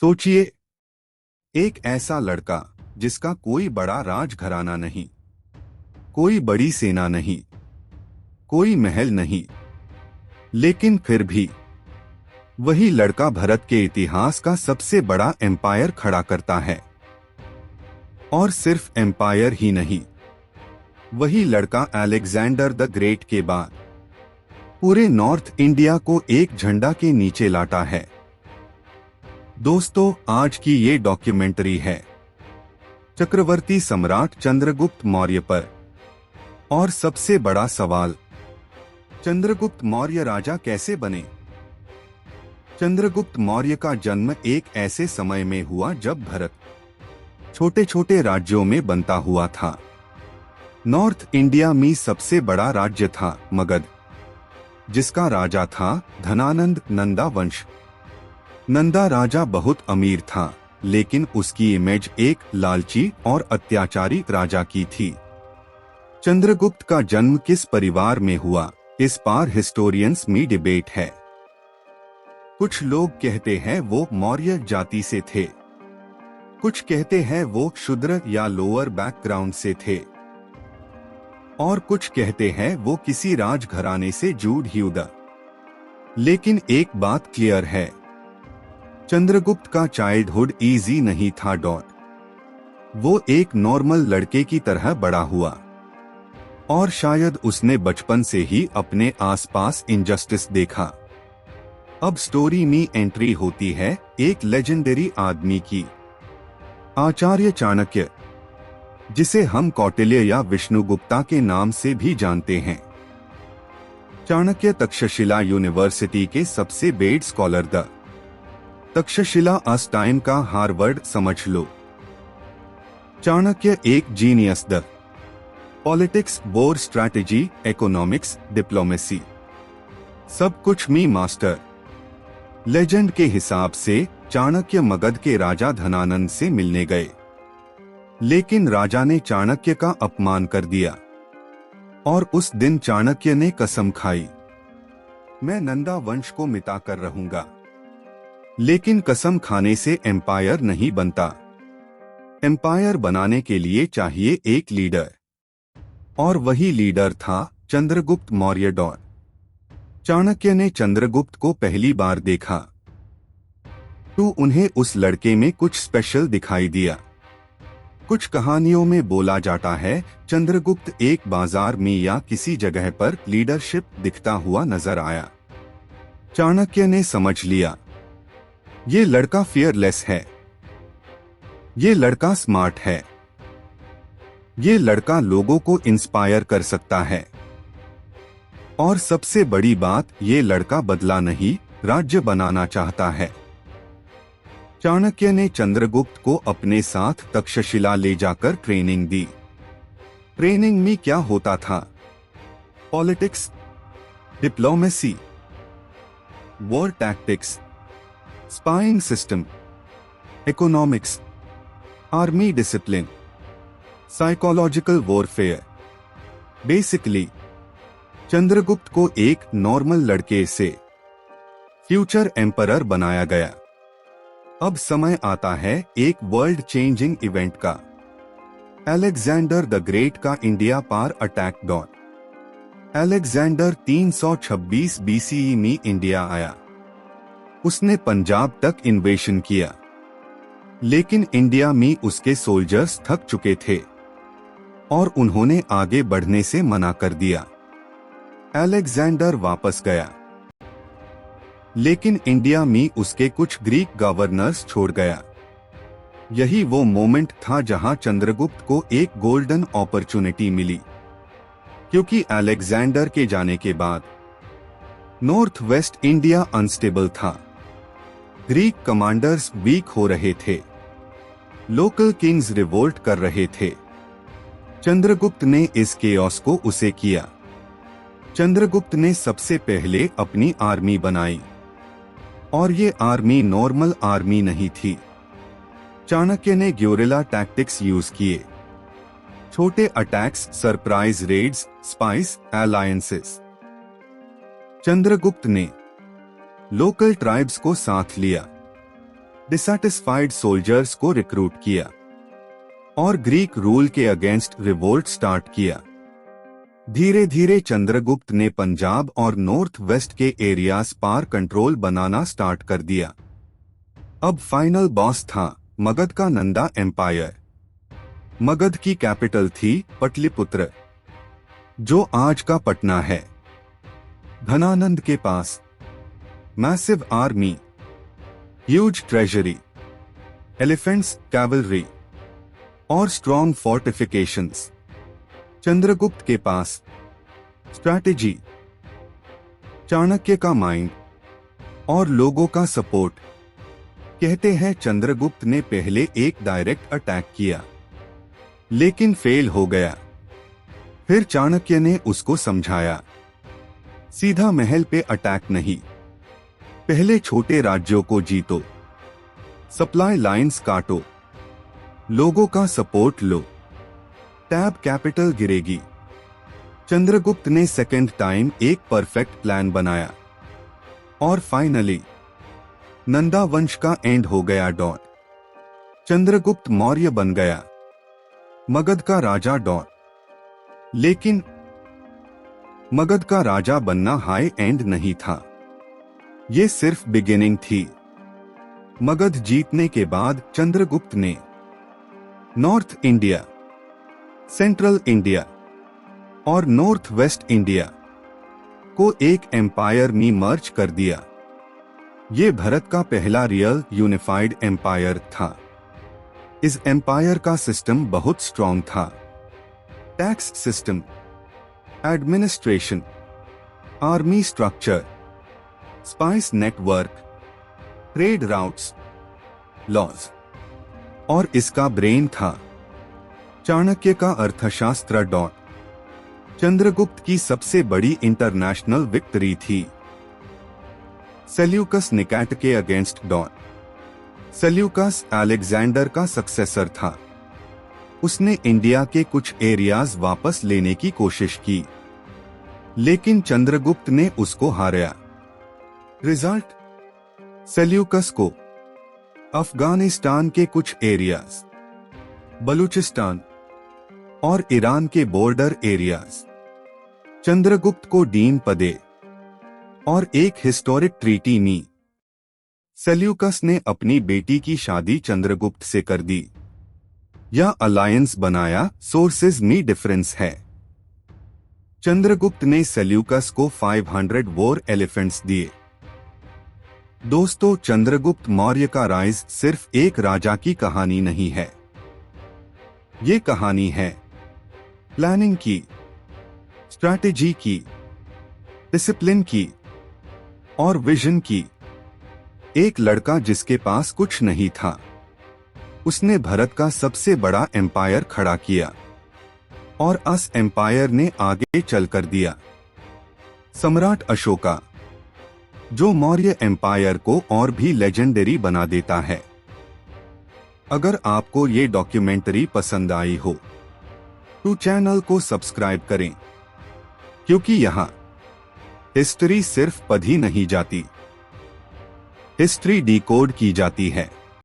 सोचिए, एक ऐसा लड़का जिसका कोई बड़ा राजघराना नहीं, कोई बड़ी सेना नहीं, कोई महल नहीं, लेकिन फिर भी वही लड़का भारत के इतिहास का सबसे बड़ा एम्पायर खड़ा करता है। और सिर्फ एम्पायर ही नहीं, वही लड़का अलेक्जेंडर द ग्रेट के बाद पूरे नॉर्थ इंडिया को एक झंडा के नीचे लाता है। दोस्तों, आज की ये डॉक्यूमेंट्री है चक्रवर्ती सम्राट चंद्रगुप्त मौर्य पर। और सबसे बड़ा सवाल, चंद्रगुप्त मौर्य राजा कैसे बने? चंद्रगुप्त मौर्य का जन्म एक ऐसे समय में हुआ जब भारत छोटे छोटे राज्यों में बनता हुआ था। नॉर्थ इंडिया में सबसे बड़ा राज्य था मगध, जिसका राजा था धनानंद नंदा वंश। नंदा राजा बहुत अमीर था, लेकिन उसकी इमेज एक लालची और अत्याचारी राजा की थी। चंद्रगुप्त का जन्म किस परिवार में हुआ, इस पर हिस्टोरियंस में डिबेट है। कुछ लोग कहते हैं वो मौर्य जाति से थे, कुछ कहते हैं वो शूद्र या लोअर बैकग्राउंड से थे, और कुछ कहते हैं वो किसी राजघराने से जुड़ हुआ। लेकिन एक बात क्लियर है, चंद्रगुप्त का चाइल्डहुड इजी नहीं था। वो एक नॉर्मल लड़के की तरह बड़ा हुआ, और शायद उसने बचपन से ही अपने आसपास इनजस्टिस देखा। अब स्टोरी में एंट्री होती है एक लेजेंडरी आदमी की, आचार्य चाणक्य, जिसे हम कौटिल्य या विष्णुगुप्ता के नाम से भी जानते हैं। चाणक्य तक्षशिला यूनिवर्सिटी के सबसे bed scholar the Takshashila us time का हार्वर्ड समझ लो। चाणक्य एक genius the politics, war strategy, economics, diplomacy, सब कुछ में मास्टर। लेजेंड के हिसाब से चाणक्य मगध के राजा धनानंद से मिलने गए, लेकिन राजा ने चाणक्य का अपमान कर दिया, और उस दिन चाणक्य ने कसम खाई, मैं नंदा वंश को मिटा कर रहूंगा। लेकिन कसम खाने से एम्पायर नहीं बनता। एम्पायर बनाने के लिए चाहिए एक लीडर, और वही लीडर था चंद्रगुप्त मौर्य। चाणक्य ने चंद्रगुप्त को पहली बार देखा तो उन्हें उस लड़के में कुछ स्पेशल दिखाई दिया। कुछ कहानियों में बोला जाता है चंद्रगुप्त एक बाजार में या किसी जगह पर लीडरशिप दिखता हुआ नजर आया। चाणक्य ने समझ लिया, ये लड़का फियरलेस है, ये लड़का स्मार्ट है, ये लड़का लोगों को इंस्पायर कर सकता है। और सबसे बड़ी बात, ये लड़का बदला नहीं, राज्य बनाना चाहता है। चाणक्य ने चंद्रगुप्त को अपने साथ तक्षशिला ले जाकर ट्रेनिंग दी। ट्रेनिंग में क्या होता था? Politics, diplomacy, war tactics, spying system, economics, army discipline, psychological warfare. Basically Chandragupta को एक नॉर्मल लड़के से फ्यूचर एम्परर बनाया गया। अब समय आता है एक वर्ल्ड चेंजिंग इवेंट का, अलेक्जेंडर द ग्रेट का इंडिया पर अटैक। अलेक्जेंडर 326 बीसीई में इंडिया आया। उसने पंजाब तक इन्वेशन किया, लेकिन इंडिया में उसके सोल्जर्स थक चुके थे और उन्होंने आगे बढ़ने से मना कर दिया। अलेक्जेंडर वापस गया, लेकिन इंडिया में उसके कुछ ग्रीक गवर्नर्स छोड़ गया। यही वो मोमेंट था जहां चंद्रगुप्त को एक गोल्डन अपॉर्चुनिटी मिली, क्योंकि अलेक्जेंडर के जाने के बाद नॉर्थ वेस्ट इंडिया अनस्टेबल था। ग्रीक कमांडर्स वीक हो रहे थे, लोकल किंग्स रिवोल्ट कर रहे थे। चंद्रगुप्त ने इस केओस को उसे किया। चंद्रगुप्त ने सबसे पहले अपनी आर्मी बनाई, और ये आर्मी नॉर्मल आर्मी नहीं थी। चाणक्य ने ग्योरिला टैक्टिक्स यूज किए, छोटे attacks, surprise raids, spies, alliances. Chandragupta ने लोकल ट्राइब्स को साथ लिया, डिसैटिस्फाइड सोल्जर्स को रिक्रूट किया और ग्रीक रूल के अगेंस्ट रिवोल्ट स्टार्ट किया। धीरे धीरे चंद्रगुप्त ने पंजाब और नॉर्थ वेस्ट के एरियाज पर कंट्रोल बनाना स्टार्ट कर दिया। अब फाइनल बॉस था मगध का नंदा एम्पायर। मगध की कैपिटल थी पटलिपुत्र, जो आज का पटना है। धनानंद के पास massive army, huge treasury, elephants, cavalry और स्ट्रॉन्ग फोर्टिफिकेशंस। चंद्रगुप्त के पास स्ट्रैटेजी, चाणक्य का माइंड और लोगों का सपोर्ट। कहते हैं चंद्रगुप्त ने पहले एक डायरेक्ट अटैक किया, लेकिन फेल हो गया। फिर चाणक्य ने उसको समझाया, सीधा महल पे अटैक नहीं, पहले छोटे राज्यों को जीतो, सप्लाई लाइंस काटो, लोगों का सपोर्ट लो, तब कैपिटल गिरेगी। चंद्रगुप्त ने सेकंड टाइम एक परफेक्ट प्लान बनाया और फाइनली नंदा वंश का एंड हो गया। चंद्रगुप्त मौर्य बन गया, मगध का राजा। लेकिन मगध का राजा बनना हाई एंड नहीं था, ये सिर्फ बिगिनिंग थी। मगध जीतने के बाद चंद्रगुप्त ने नॉर्थ इंडिया, सेंट्रल इंडिया और नॉर्थ वेस्ट इंडिया को एक एम्पायर में मर्ज कर दिया। ये भारत का पहला रियल यूनिफाइड एम्पायर था। इस एम्पायर का सिस्टम बहुत स्ट्रॉन्ग था। Tax system, administration, army structure, spies network, trade routes, laws, और इसका ब्रेन था चाणक्य का अर्थशास्त्र। चंद्रगुप्त की सबसे बड़ी इंटरनेशनल विक्ट्री थी सेल्यूकस निकैट के अगेंस्ट। सेल्यूकस अलेक्जेंडर का सक्सेसर था। उसने इंडिया के कुछ एरियाज वापस लेने की कोशिश की, लेकिन चंद्रगुप्त ने उसको हारा। रिजल्ट, सेल्यूकस को अफगानिस्तान के कुछ एरियाज, बलूचिस्तान और ईरान के बॉर्डर एरियाज, चंद्रगुप्त को डीन पदे और एक हिस्टोरिक ट्रीटी नी। सेल्यूकस ने अपनी बेटी की शादी चंद्रगुप्त से कर दी या अलायंस बनाया, सोर्सेज में डिफरेंस है। चंद्रगुप्त ने सेल्यूकस को 500 वॉर एलिफेंट्स दिए। दोस्तों, चंद्रगुप्त मौर्य का राइज सिर्फ एक राजा की कहानी नहीं है। ये कहानी है प्लानिंग की, स्ट्रैटेजी की, डिसिप्लिन की और विजन की। एक लड़का जिसके पास कुछ नहीं था, उसने भारत का सबसे बड़ा एम्पायर खड़ा किया और उस एम्पायर ने आगे चलकर दिया। सम्राट अशोका, जो मौर्य एम्पायर को और भी लेजेंडरी बना देता है। अगर आपको ये डॉक्यूमेंट्री पसंद आई हो तो चैनल को सब्सक्राइब करें, क्योंकि यहाँ हिस्ट्री सिर्फ पढ़ी नहीं जाती, हिस्ट्री डिकोड की जाती है।